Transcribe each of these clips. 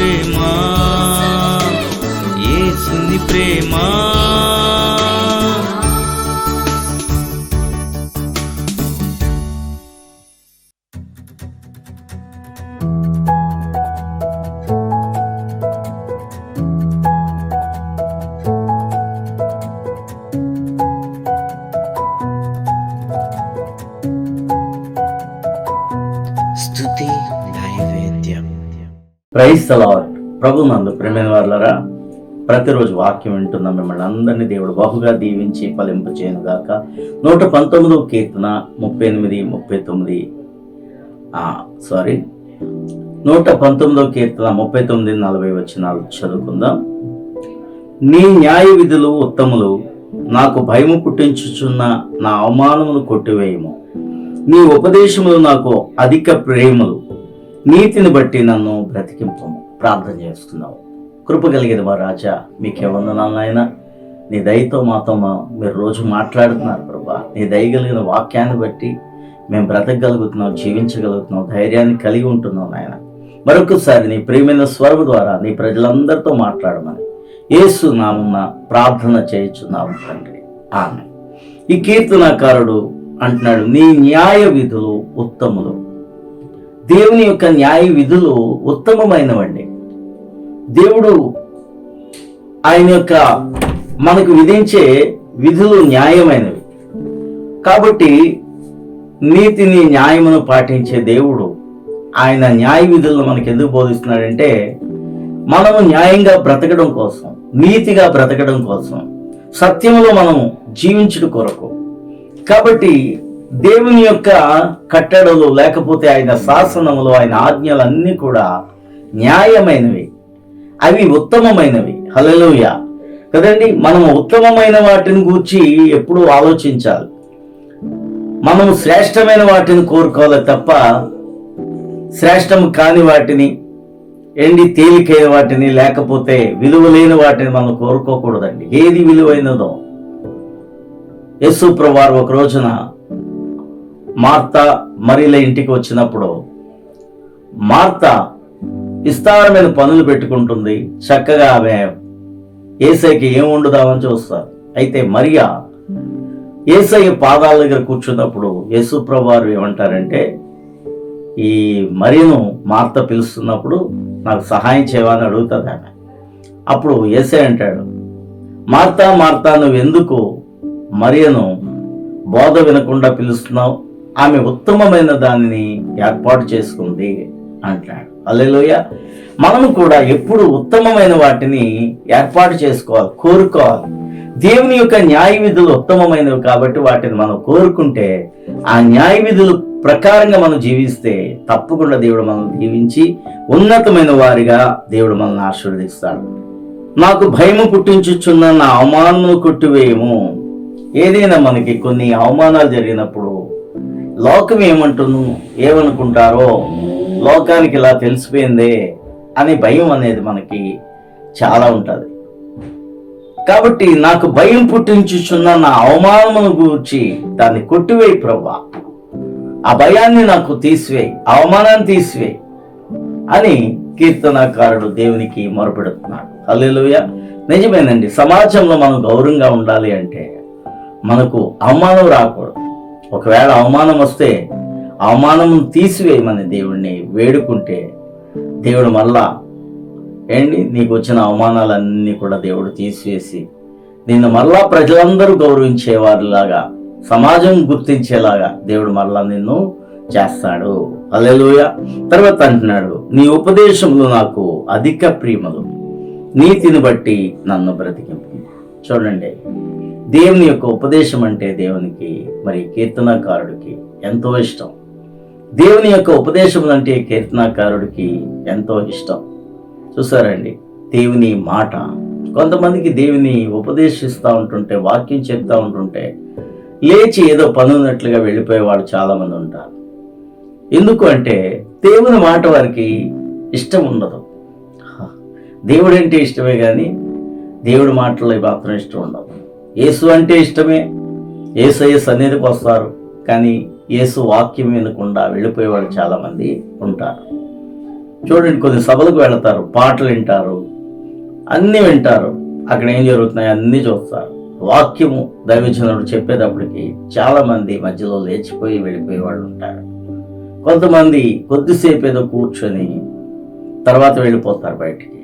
ప్రేమ, యేసుని ప్రేమ. స్తుతి నైవేద్యం. Praise the Lord. ప్రభునందు ప్రియమైన వారలారా, ప్రతిరోజు వాక్యం వింటున్న మిమ్మల్ని అందరినీ దేవుడు బహుగా దీవించి ఫలింపు చేయనుగాక. 119వ కీర్తన 119వ కీర్తన 39-40 వచనాలు చదువుకుందాం. నీ న్యాయ విధులు ఉత్తములు, నాకు భయము పుట్టించుచున్న నా అవమానమును కొట్టివేయము. నీ ఉపదేశములు నాకు అధిక ప్రేమలు, నీతిని బట్టి నన్ను బ్రతికింపము. ప్రార్థన చేస్తున్నావు. కృప కలిగిన మా రాజా, మీకే వందనాలు నాయన. నీ దయతో మాతో మీరు రోజు మాట్లాడుతున్నారు ప్రభా. నీ దయ కలిగిన వాక్యాన్ని బట్టి మేము బ్రతకగలుగుతున్నాం, జీవించగలుగుతున్నాం, ధైర్యాన్ని కలిగి ఉంటున్నాం నాయన. మరొకసారి నీ ప్రియమైన స్వరం ద్వారా నీ ప్రజలందరితో మాట్లాడమని యేసు నామమున ప్రార్థన చేయుచున్నాము తండ్రి, ఆమేన్. ఈ కీర్తనాకారుడు అంటున్నాడు, నీ న్యాయ విధులు ఉత్తములు. దేవుని యొక్క న్యాయ విధులు ఉత్తమమైనవండి. దేవుడు ఆయన యొక్క మనకు విధించే విధులు న్యాయమైనవి. కాబట్టి నీతిని న్యాయమును పాటించే దేవుడు ఆయన న్యాయ విధులను మనకు ఎందుకు బోధిస్తున్నాడంటే, మనము న్యాయంగా బ్రతకడం కోసం, నీతిగా బ్రతకడం కోసం, సత్యములో మనం జీవించుట కొరకు. కాబట్టి దేవుని యొక్క కట్టడలు లేకపోతే ఆయన శాసనములు, ఆయన ఆజ్ఞలు అన్నీ కూడా న్యాయమైనవి, అవి ఉత్తమమైనవి. హల్లెలూయా కదండి. మనము ఉత్తమమైన వాటిని గూర్చి ఎప్పుడూ ఆలోచించాలి. మనము శ్రేష్టమైన వాటిని కోరుకోవాలి తప్ప శ్రేష్టము కాని వాటిని, తేలికైన వాటిని, లేకపోతే విలువ లేని వాటిని మనం కోరుకోకూడదండి. ఏది విలువైనదో. యేసు ప్రభువారు ఒక రోజున మార్తా మరియల ఇంటికి వచ్చినప్పుడు, మార్తా విస్తారమైన పనులు పెట్టుకుంటుంది. చక్కగా ఆమె యేసయ్యకి ఏం వండుదామని చూస్తారు. అయితే మరియా యేసయ్య పాదాల దగ్గర కూర్చున్నప్పుడు యేసు ప్రభువారు ఏమంటారంటే, ఈ మరియను మార్త పిలుస్తున్నప్పుడు నాకు సహాయం చేయమని అడుగుతుంది ఆమె. అప్పుడు యేసయ్య అంటాడు, మార్తా మార్తా, నువ్వు ఎందుకు మరియను బోధ వినకుండా పిలుస్తున్నావు? ఆమె ఉత్తమమైన దానిని ఏర్పాటు చేసుకుంది అంటాడు. హల్లెలూయా. మనము కూడా ఎప్పుడు ఉత్తమమైన వాటిని ఏర్పాటు చేసుకోవాలి, కోరుకోవాలి. దేవుని యొక్క న్యాయ విధులు ఉత్తమమైనవి కాబట్టి వాటిని మనం కోరుకుంటే, ఆ న్యాయ విధులు ప్రకారంగా మనం జీవిస్తే తప్పకుండా దేవుడు మనల్ని దీవించి ఉన్నతమైన వారిగా దేవుడు మనల్ని ఆశీర్వదిస్తాడు. నాకు భయము పుట్టించుచున్న నా అవమానమును కొట్టివేయము. ఏదైనా మనకి కొన్ని అవమానాలు జరిగినప్పుడు లోకం ఏమనుకుంటారో, లోకానికి ఇలా తెలిసిపోయిందే అనే భయం అనేది మనకి చాలా ఉంటుంది. కాబట్టి నాకు భయం పుట్టించుచున్న నా అవమానమును గూర్చి దాన్ని కొట్టివేయి ప్రభువా. ఆ భయాన్ని నాకు తీసివేయి, అవమానాన్ని తీసివేయి అని కీర్తనాకారుడు దేవునికి మొరపెడుతున్నాడు. హల్లెలూయా. నిజమేనండి. సమాజంలో మనం గౌరవంగా ఉండాలి అంటే మనకు అవమానం రాకూడదు. ఒకవేళ అవమానం వస్తే అవమానం తీసివేయమని దేవుడిని వేడుకుంటే, దేవుడు మళ్ళా నీకు వచ్చిన అవమానాలన్నీ కూడా దేవుడు తీసివేసి నిన్ను మళ్ళా ప్రజలందరూ గౌరవించేవారిలాగా, సమాజం గుర్తించేలాగా దేవుడు మళ్ళా నిన్ను చేస్తాడు. హల్లెలూయా. తర్వాత అంటున్నాడు, నీ ఉపదేశములు నాకు అధిక ప్రియములు, నీతిని బట్టి నన్ను బ్రతికింపు. చూడండి, దేవుని యొక్క ఉపదేశం అంటే దేవునికి, మరి కీర్తనాకారుడికి ఎంతో ఇష్టం. దేవుని యొక్క ఉపదేశములు అంటే కీర్తనాకారుడికి ఎంతో ఇష్టం. చూసారండి, దేవుని మాట. కొంతమందికి దేవుని ఉపదేశిస్తూ ఉంటుంటే, వాక్యం చెప్తా ఉంటుంటే లేచి ఏదో పని ఉన్నట్లుగా వెళ్ళిపోయే వాళ్ళు చాలామంది ఉంటారు. ఎందుకు అంటే దేవుని మాట వారికి ఇష్టం ఉండదు. దేవుడు అంటే ఇష్టమే కానీ దేవుడి మాటల్లో మాత్రం ఇష్టం ఉండదు. యేసు అంటే ఇష్టమే, యేసయ్య సన్నిధికి వస్తారు, కానీ యేసు వాక్యం వినకుండా వెళ్ళిపోయేవాళ్ళు చాలామంది ఉంటారు. చూడండి, కొన్ని సభలకు వెళతారు, పాటలు వింటారు, అన్నీ వింటారు, అక్కడ ఏం జరుగుతున్నాయి అన్నీ చూస్తారు. వాక్యము దైవజనుడు చెప్పేటప్పటికి చాలామంది మధ్యలో లేచిపోయి వెళ్ళిపోయే వాళ్ళు ఉంటారు. కొంతమంది కొద్దిసేపు ఏదో కూర్చొని తర్వాత వెళ్ళిపోతారు బయటికి.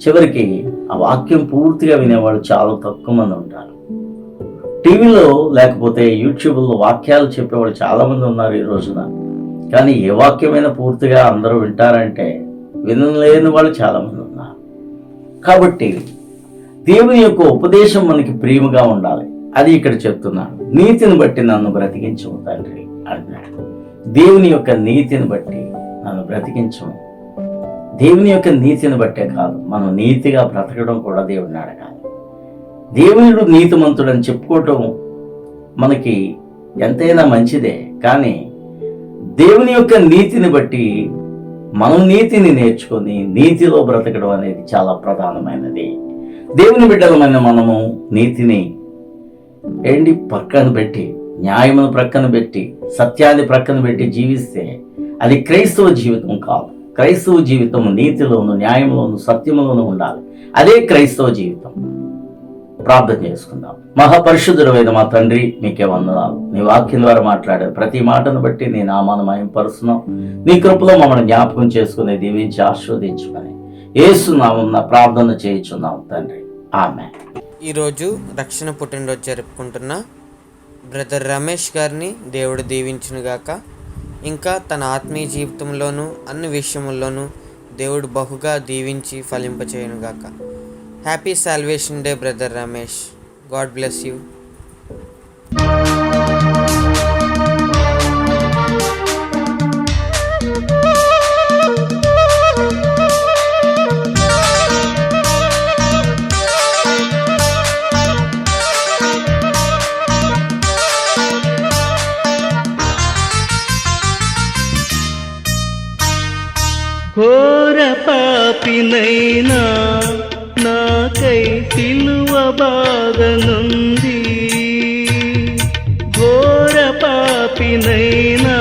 చివరికి ఆ వాక్యం పూర్తిగా వినేవాళ్ళు చాలా తక్కువ మంది ఉంటారు. టీవీలో లేకపోతే యూట్యూబ్లో వాక్యాలు చెప్పేవాళ్ళు చాలామంది ఉన్నారు ఈ రోజున. కానీ ఏ వాక్యమైనా పూర్తిగా అందరూ వింటారంటే వినలేని వాళ్ళు చాలామంది ఉన్నారు. కాబట్టి దేవుని యొక్క ఉపదేశం మనకి ప్రియముగా ఉండాలి. అది ఇక్కడ చెప్తున్నాను. నీతిని బట్టి నన్ను బ్రతికించము తండ్రి అంటున్నాడు. దేవుని యొక్క నీతిని బట్టి నన్ను బ్రతికించము. దేవుని యొక్క నీతిని బట్టే కాదు, మనం నీతిగా బ్రతకడం కూడా దేవుడిని అడగాలి. దేవుడు నీతిమంతుడని చెప్పుకోవటం మనకి ఎంతైనా మంచిదే, కానీ దేవుని యొక్క నీతిని బట్టి మనం నీతిని నేర్చుకొని నీతిలో బ్రతకడం అనేది చాలా ప్రధానమైనది. దేవుని బిడ్డలమైన మనము నీతిని పక్కన పెట్టి, న్యాయమును ప్రక్కన పెట్టి, సత్యాన్ని ప్రక్కన పెట్టి జీవిస్తే అది క్రైస్తవ జీవితం కాదు. క్రైస్తవ జీవితం నీతిలోను, న్యాయంలోను, సత్యములోను ఉండాలి. అదే క్రైస్తవ జీవితం. ప్రార్థన చేసుకుందాం. మహాపరిశుద్ధుడైన మా తండ్రి, మీకే వందనాలు. నీ వాక్యం ద్వారా మాట్లాడే ప్రతి మాటను బట్టి నీ నామాన్ని మహిమపరుస్తున్నాం. నీ కృపలో మమ్మల్ని జ్ఞాపకం చేసుకుని దీవించి ఆశీర్వదించుకొని యేసు నామమున ప్రార్థన చేయుచున్నాం తండ్రి, ఆమేన్. ఈరోజు రక్షణ పుట్టినరోజు జరుపుకుంటున్న బ్రదర్ రమేష్ గారిని దేవుడు దీవించునుగాక. ఇంకా తన ఆత్మీయ జీవితంలోనూ అన్ని విషయముల్లోనూ దేవుడు బహుగా దీవించి ఫలింపచేయునుగాక. Happy salvation day brother Ramesh. God bless you. ఘోర పాపినైనా నాకై సిలువ బాధనుంది. ఘోర పాపినైనా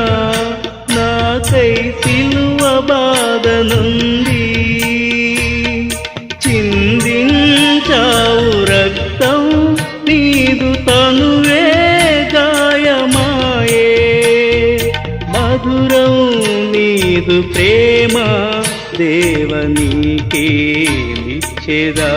నాకై సిలువ బాధనుంది. చిందించావు రక్తం, నీదు తనువే గాయమాయే. మధురం నీదు ప్రేమ, దేవనీకే నిచ్చెదా.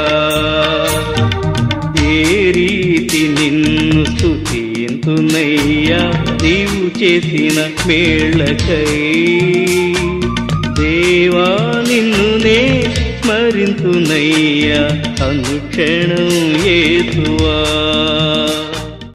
ఏ రీతి నిన్ను స్తుతింతునయ్యా, నీవు చేసిన మేళ్ళకై. దేవా నిన్ను నే స్మరింతునయ్యా, అనుక్షణం యేసువా.